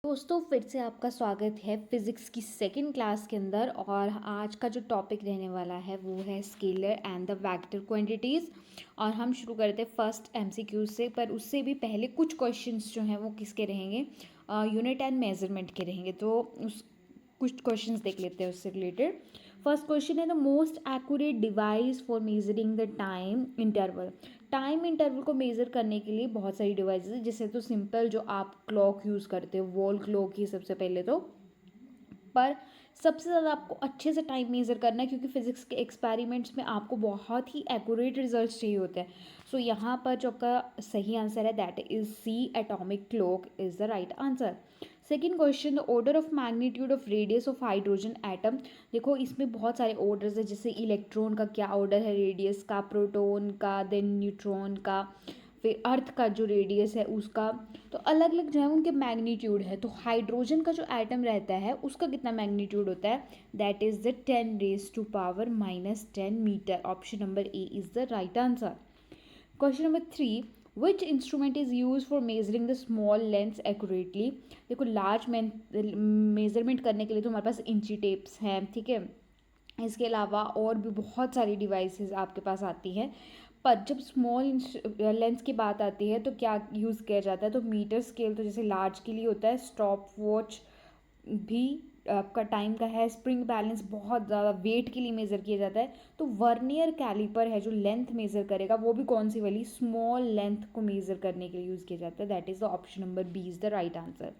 दोस्तों फिर से आपका स्वागत है फिज़िक्स की सेकंड क्लास के अंदर। और आज का जो टॉपिक रहने वाला है वो है scalar and the vector quantities. और हम शुरू करते हैं फर्स्ट एमसीक्यू से, पर उससे भी पहले कुछ क्वेश्चंस जो हैं वो किसके रहेंगे, यूनिट एंड मेजरमेंट के रहेंगे। तो उस कुछ क्वेश्चंस देख लेते हैं उससे रिलेटेड। फर्स्ट क्वेश्चन है the most accurate device for measuring the time interval. Time interval को मेज़र करने के लिए बहुत सारी डिवाइसेस है, जैसे तो सिंपल जो आप क्लॉक यूज़ करते हो, वॉल क्लॉक ही सबसे पहले तो। पर सबसे ज़्यादा आपको अच्छे से टाइम मेज़र करना है, क्योंकि फिजिक्स के एक्सपेरिमेंट्स में आपको बहुत ही एक्यूरेट रिजल्ट्स चाहिए होते हैं। सो यहाँ पर जो आपका सही आंसर है that is C, atomic clock is the right answer. Second question, the order of magnitude of radius of hydrogen atom. देखो इसमें बहुत सारे ऑर्डर्स है, जैसे इलेक्ट्रॉन का क्या ऑर्डर है रेडियस का, प्रोटॉन का, देन न्यूट्रॉन का, फिर अर्थ का जो रेडियस है उसका। तो अलग अलग जो है उनके मैग्नीट्यूड है। तो हाइड्रोजन का जो एटम रहता है उसका कितना मैग्नीट्यूड होता है, that is the 10⁻⁻10 metre. Option number A is the right answer. Question number 3, which instrument is use for measuring the small lengths accurately. देखो लार्ज मेजरमेंट करने के लिए तो हमारे पास इंची टेप्स हैं, ठीक है। इसके अलावा और भी बहुत सारी डिवाइसेस आपके पास आती हैं, पर जब स्मॉल लेंस की बात आती है तो क्या यूज़ किया जाता है, तो मीटर स्केल तो जैसे लार्ज के लिए होता है, स्टॉप वॉच भी आपका टाइम का है, स्प्रिंग बैलेंस बहुत ज़्यादा वेट के लिए मेज़र किया जाता है। तो वर्नियर कैलिपर है जो लेंथ मेज़र करेगा, वो भी कौन सी वाली, स्मॉल लेंथ को मेज़र करने के लिए यूज़ किया जाता है। That is the option number B is the right answer.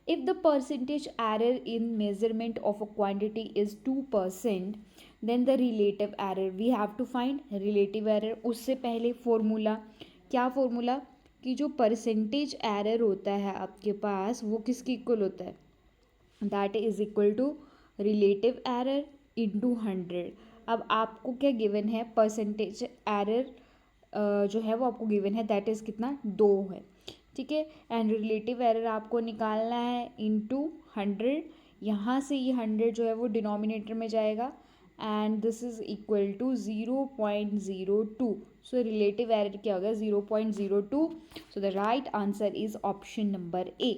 If the percentage error in measurement of a quantity is 2%, then the relative error we have to find relative error। उससे पहले formula, क्या formula, कि जो percentage error होता है आपके पास वो किसके इक्वल होता है, that is equal to relative error into 100। अब आपको क्या गिवन है, परसेंटेज एरर जो है वो आपको गिवन है, दैट इज़ कितना, 2 है, ठीक है। एंड रिलेटिव एरर आपको निकालना है इंटू 100। यहाँ से ये 100 जो है वो डिनोमिनेटर में जाएगा and this is equal to 0.02। So relative error क्या होगा, 0.02। So the right answer is option number A.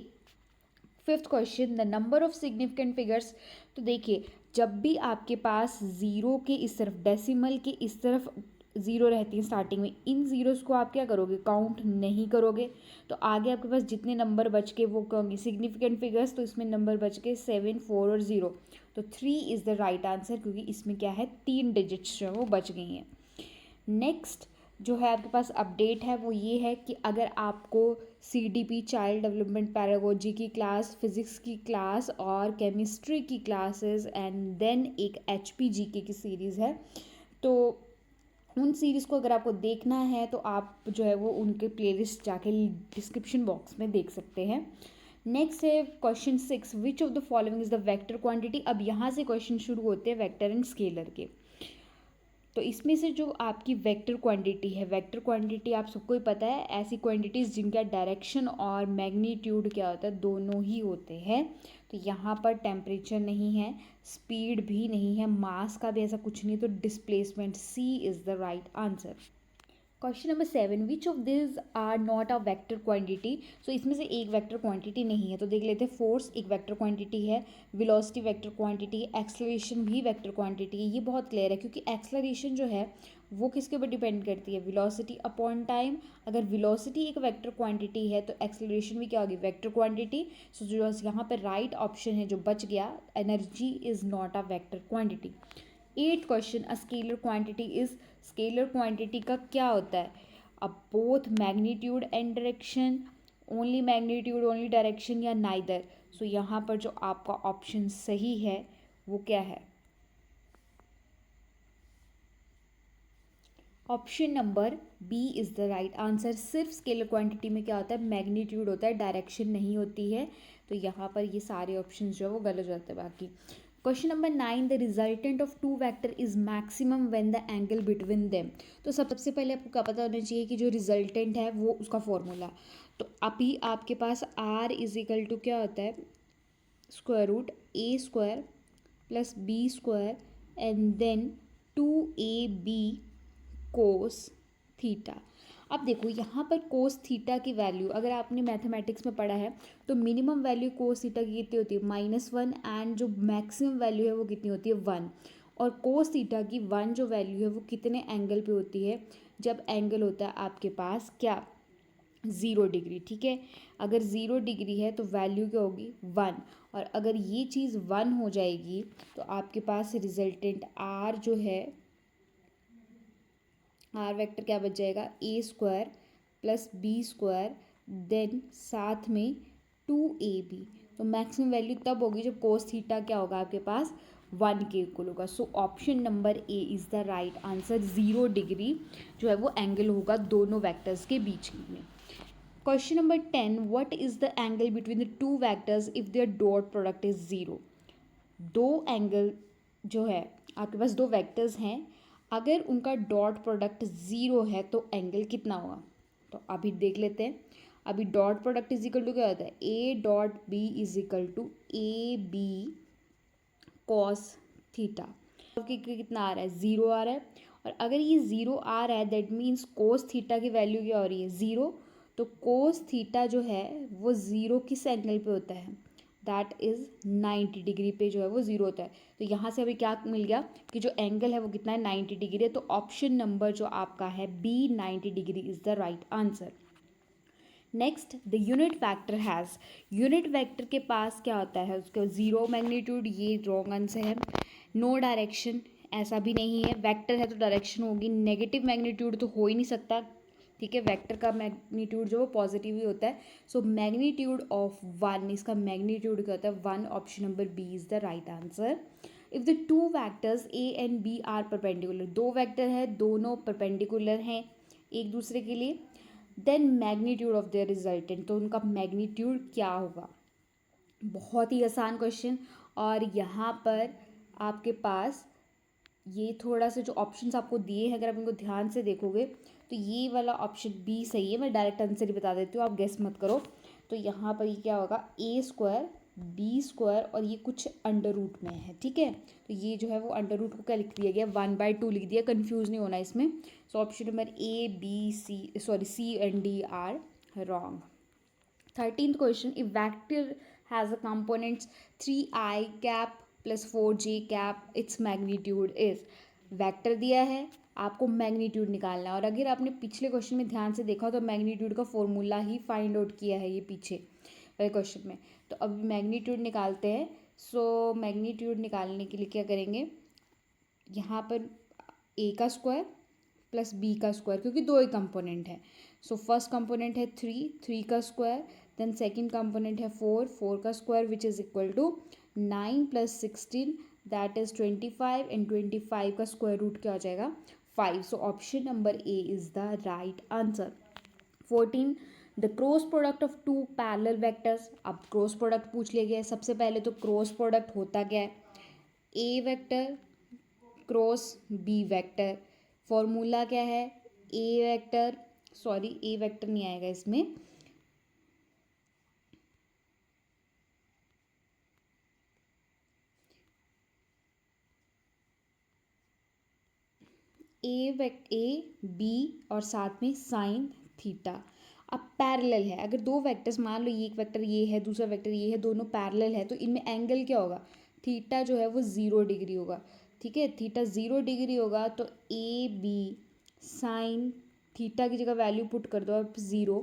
Fifth question, the number of significant figures. तो देखिए जब भी आपके पास ज़ीरो के इस तरफ, डेसिमल के इस तरफ ज़ीरो रहती है स्टार्टिंग में, इन ज़ीरोस को आप क्या करोगे, काउंट नहीं करोगे। तो आगे आपके पास जितने नंबर बच के वो कहोगे सिग्निफिकेंट फिगर्स। तो इसमें नंबर बच के 7, 4 और 0। तो 3 इज़ द राइट आंसर, क्योंकि इसमें क्या है, 3 डिजिट्स जो है वो बच गई हैं। नेक्स्ट जो है आपके पास अपडेट है वो ये है कि अगर आपको CDP चाइल्ड डेवलपमेंट पैरागोजी की क्लास, फिज़िक्स की क्लास और केमिस्ट्री की क्लासेस एंड देन एक HPGK की सीरीज़ है, तो उन सीरीज़ को अगर आपको देखना है तो आप जो है वो उनके प्लेलिस्ट जाके डिस्क्रिप्शन बॉक्स में देख सकते हैं। नेक्स्ट है question 6, which of the following is the vector quantity. अब यहाँ से क्वेश्चन शुरू होते हैं वेक्टर एंड स्केलर के। तो इसमें से जो आपकी वेक्टर क्वांटिटी है, वेक्टर क्वांटिटी आप सबको ही पता है, ऐसी क्वांटिटीज़ जिनका डायरेक्शन और मैग्नीट्यूड क्या होता है, दोनों ही होते हैं। तो यहाँ पर टेम्परेचर नहीं है, स्पीड भी नहीं है, मास का भी ऐसा कुछ नहीं, तो displacement, C is the right answer. Question number 7, which of this are not a vector quantity. So इसमें से एक वेक्टर क्वांटिटी नहीं है, तो देख लेते हैं। फोर्स एक वेक्टर क्वांटिटी है, वेलोसिटी वेक्टर क्वांटिटी है, एक्सेलरेशन भी वेक्टर क्वांटिटी है। ये बहुत क्लियर है, क्योंकि एक्सेलरेशन जो है वो किसके ऊपर डिपेंड करती है, वेलोसिटी अपॉन टाइम। अगर वेलोसिटी एक वेक्टर क्वांटिटी है तो एक्सेलरेशन भी क्या होगी, वेक्टर क्वांटिटी। सो जो यहाँ पर राइट ऑप्शन है जो बच गया, energy is not a vector quantity. 8th question, a scalar quantity is. Scalar quantity का क्या होता है, अब both magnitude and direction, only magnitude only direction, या नाइदर। सो यहाँ पर जो आपका ऑप्शन सही है वो क्या है, option number B is the right answer. सिर्फ स्केलर क्वांटिटी में क्या होता है, मैग्नीट्यूड होता है, डायरेक्शन नहीं होती है। तो यहाँ पर ये सारे ऑप्शन जो है वो गलत हो जाते हैं बाकी। Question number 9, the resultant of two vector is maximum when the angle between them. तो सबसे पहले आपको क्या पता होना चाहिए कि जो रिजल्टेंट है वो उसका फॉर्मूला। तो अभी आपके पास R इज इक्वल टू क्या होता है, square root A² plus B² and then 2AB cos theta. अब देखो यहाँ पर कोस थीटा की वैल्यू अगर आपने मैथमेटिक्स में पढ़ा है तो मिनिमम वैल्यू कोस थीटा की कितनी होती है -1 एंड जो मैक्सिमम वैल्यू है वो कितनी होती है 1। और कोस थीटा की 1 जो वैल्यू है वो कितने एंगल पे होती है, जब एंगल होता है आपके पास क्या 0 डिग्री। ठीक है, अगर 0 डिग्री है तो वैल्यू क्या होगी 1। और अगर ये चीज़ 1 हो जाएगी तो आपके पास रिजल्टेंट आर जो है आर वेक्टर क्या बच जाएगा a² प्लस b² देन साथ में 2ab। तो मैक्सिमम वैल्यू तब होगी जब कोस थीटा क्या होगा आपके पास 1 के इक्वल होगा। सो option number A is the right answer. 0 degree जो है वो एंगल होगा दोनों वेक्टर्स के बीच में। Question number 10, what is the angle between the two vectors if their dot product is 0। दो एंगल जो है आपके पास दो वेक्टर्स हैं, अगर उनका डॉट प्रोडक्ट 0 है तो एंगल कितना होगा। तो अभी देख लेते हैं। अभी dot product is equal to क्या होता है a dot B is equal to A B cos theta. कितना आ रहा है 0 आ रहा है। और अगर ये 0 आ रहा है दैट मीन्स कोस थीटा की वैल्यू क्या हो रही है 0। तो कोस थीटा जो है वो 0 किस एंगल पे होता है, दैट इज़ 90 डिग्री पे जो है वो 0 होता है। तो यहाँ से अभी क्या मिल गया कि जो एंगल है वो कितना है 90 डिग्री है। तो ऑप्शन नंबर जो आपका है B 90 degree is the right answer. Next, the unit vector has, unit vector के पास क्या होता है उसका 0 मैग्नीट्यूड, ये रॉन्ग आंसर है। नो डायरेक्शन, ऐसा भी नहीं है। वेक्टर है तो डायरेक्शन होगी। नेगेटिव मैग्नीट्यूड तो हो ही नहीं सकता। ठीक है, वेक्टर का मैग्नीट्यूड जो वो पॉजिटिव ही होता है। सो मैग्नीट्यूड ऑफ 1, इसका मैग्नीट्यूड क्या होता है 1। Option number B is the right answer. If the two vectors A and B are perpendicular, दो वैक्टर है दोनों परपेंडिकुलर हैं एक दूसरे के लिए, then magnitude of their resultant, तो उनका मैग्नीट्यूड क्या होगा। बहुत ही आसान क्वेश्चन। और यहाँ पर आपके पास ये थोड़ा सा जो ऑप्शंस आपको दिए हैं अगर आप इनको ध्यान से देखोगे तो ये वाला ऑप्शन बी सही है। मैं डायरेक्ट आंसर ही बता देती हूँ, आप गेस मत करो। तो यहाँ पर ये क्या होगा a² b² और ये कुछ अंडर रूट में है। ठीक है, तो ये जो है वो अंडर रूट को क्या लिख दिया गया 1/2 लिख दिया, कंफ्यूज नहीं होना इसमें। So option number A B C and D are wrong. 13th question, if vector has a components 3i cap plus 4j cap, its magnitude is, vector दिया है आपको मैग्नीट्यूड निकालना है। और अगर आपने पिछले क्वेश्चन में ध्यान से देखा तो मैग्नीट्यूड का फॉर्मूला ही फाइंड आउट किया है ये पीछे वाले क्वेश्चन में। तो अब मैग्नीट्यूड निकालते हैं। सो मैग्नीट्यूड निकालने के लिए क्या करेंगे, यहाँ पर a² प्लस b², क्योंकि दो ही कंपोनेंट है। सो फर्स्ट कंपोनेंट है 3 का देन सेकेंड कंपोनेंट है 4 which is equal to 9 + 16 that is 25 and 25 का स्क्वायर रूट क्या हो जाएगा 5। So option number A is the right answer. 14, the cross product of two parallel vectors. अब cross product पूछ लिया गया है। सबसे पहले तो क्रॉस प्रोडक्ट होता क्या है, A vector cross B vector. Formula क्या है ए वेक्टर नहीं आएगा इसमें, ए बी और साथ में साइन थीटा। अब पैरेलल है, अगर दो वेक्टर्स मान लो ये एक वेक्टर ये है दूसरा वेक्टर ये है, दोनों पैरेलल है तो इनमें एंगल क्या होगा थीटा जो है वो 0 डिग्री होगा। ठीक है, थीटा 0 डिग्री होगा तो ए बी साइन थीटा की जगह वैल्यू पुट कर दो आप 0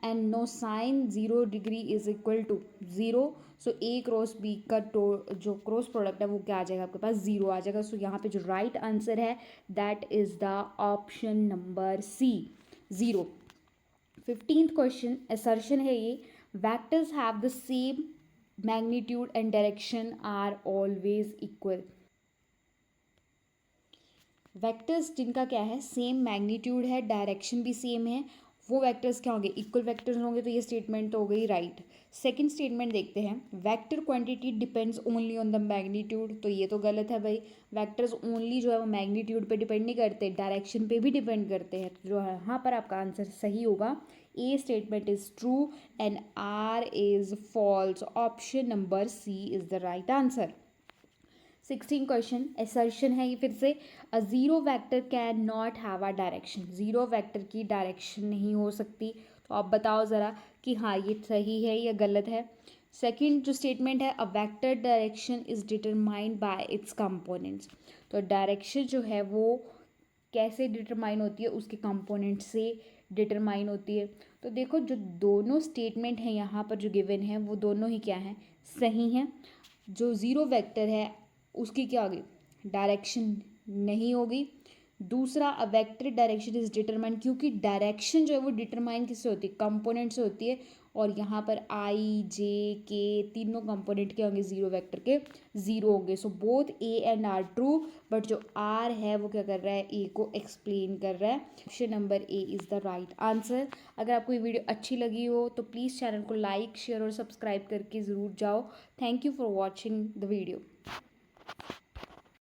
and no sine 0 degree is equal to 0। So A cross B का जो क्रॉस प्रोडक्ट है वो क्या आ जाएगा आपके पास 0 आ जाएगा। सो यहाँ पे जो राइट आंसर है that is the option number C 0। 15th question assertion है ये, vectors have the same magnitude and direction are always equal. Vectors जिनका क्या है सेम मैग्नीट्यूड है डायरेक्शन भी सेम है वो वेक्टर्स क्या होंगे इक्वल वेक्टर्स होंगे। तो ये स्टेटमेंट तो हो गई राइट। सेकंड स्टेटमेंट देखते हैं, vector quantity depends only on the magnitude. तो ये तो गलत है भाई, वेक्टर्स ओनली जो है वो मैग्नीट्यूड पे डिपेंड नहीं करते, डायरेक्शन पे भी डिपेंड करते हैं। तो जो है यहाँ पर आपका आंसर सही होगा, A statement is true and R is false. Option number C is the right answer. 16 question assertion है ये फिर से, a zero vector can not have a direction, zero vector की डायरेक्शन नहीं हो सकती। तो आप बताओ ज़रा कि हाँ ये सही है या गलत है। सेकंड जो स्टेटमेंट है, a vector direction is determined by it's components, तो डायरेक्शन जो है वो कैसे डिटरमाइन होती है, उसके कंपोनेंट से डिटरमाइन होती है। तो देखो जो दोनों स्टेटमेंट हैं यहाँ पर जो गिवन है वो दोनों ही क्या हैं, सही हैं। जो ज़ीरो वेक्टर है उसकी क्या होगी, डायरेक्शन नहीं होगी। दूसरा, a vector direction is determine, क्योंकि डायरेक्शन जो है वो डिटरमाइन किससे होती है, कंपोनेंट से होती है। और यहाँ पर आई जे के तीनों कंपोनेंट के होंगे ज़ीरो वेक्टर के, ज़ीरो होंगे। So both A and R true, but जो आर है वो क्या कर रहा है, ए को एक्सप्लेन कर रहा है। Option number A is the right answer. अगर आपको ये वीडियो अच्छी लगी हो तो प्लीज़ चैनल को लाइक शेयर और सब्सक्राइब करके ज़रूर जाओ। Thank you for watching the video.